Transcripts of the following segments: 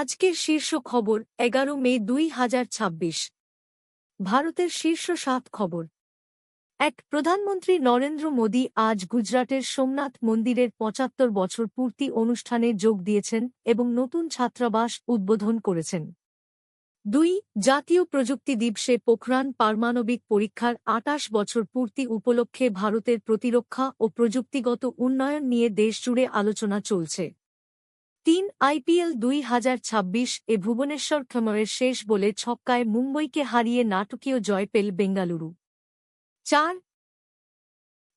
আজকের শীর্ষ খবর 11 মে 2026। ভারতের শীর্ষ 7 খবর। প্রধানমন্ত্রী নরেন্দ্র মোদী আজ গুজরাটের সোমনাথ মন্দিরের ৭৫ বছর পূর্তি অনুষ্ঠানে যোগ দিয়েছেন এবং নতুন ছাত্রাবাস উদ্বোধন করেছেন। 2 জাতীয় প্রযুক্তি দিবসে পোখরান পারমাণবিক পরীক্ষার ২৮ বছর পূর্তি উপলক্ষে ভারতের প্রতিরক্ষা ও প্রযুক্তিগত উন্নয়ন নিয়ে দেশজুড়ে আলোচনা চলছে। 3 আইপিএল 2026 ভুবনেশ্বর খেমারের শেষ বলে ছক্কায় মুম্বইকে হারিয়ে নাটকীয় জয় পেল বেঙ্গালুরু। 4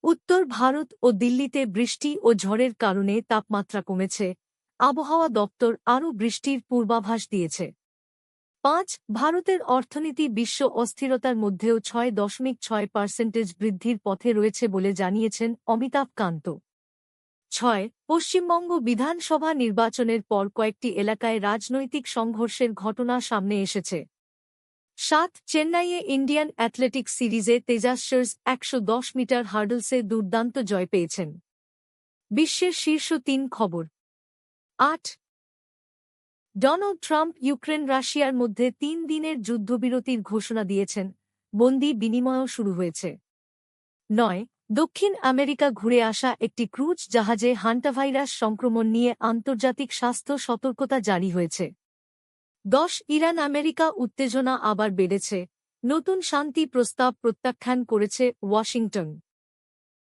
উত্তর ভারত ও দিল্লিতে বৃষ্টি ও ঝড়ের কারণে তাপমাত্রা কমেছে, আবহাওয়া দপ্তর আরও বৃষ্টির পূর্বাভাস দিয়েছে। 5 ভারতের অর্থনীতি বিশ্ব অস্থিরতার মধ্যেও 6.6% বৃদ্ধির পথে রয়েছে বলে জানিয়েছেন অমিতাভ কান্ত। 6 পশ্চিমবঙ্গ বিধানসভা নির্বাচনের পর কয়েকটি এলাকায় রাজনৈতিক সংঘর্ষের ঘটনা সামনে এসেছে। 7 চেন্নাইয়ে ইন্ডিয়ান অ্যাথলেটিক্স সিরিজে তেজাস 110 মিটার হার্ডলসে দুর্দান্ত জয় পেয়েছেন। বিশ্বের শীর্ষ 3 খবর। 8 ডোনাল্ড ট্রাম্প ইউক্রেন রাশিয়ার মধ্যে 3 দিনের যুদ্ধবিরতির ঘোষণা দিয়েছেন, বন্দি বিনিময়ও শুরু হয়েছে। 9 দক্ষিণ আমেরিকা ঘুরে আসা একটি ক্রুজ জাহাজে হান্টাভাইরাস সংক্রমণ নিয়ে আন্তর্জাতিক স্বাস্থ্য সতর্কতা জারি হয়েছে। 10 ইরান আমেরিকা উত্তেজনা আবার বেড়েছে, নতুন শান্তি প্রস্তাব প্রত্যাখ্যান করেছে ওয়াশিংটন।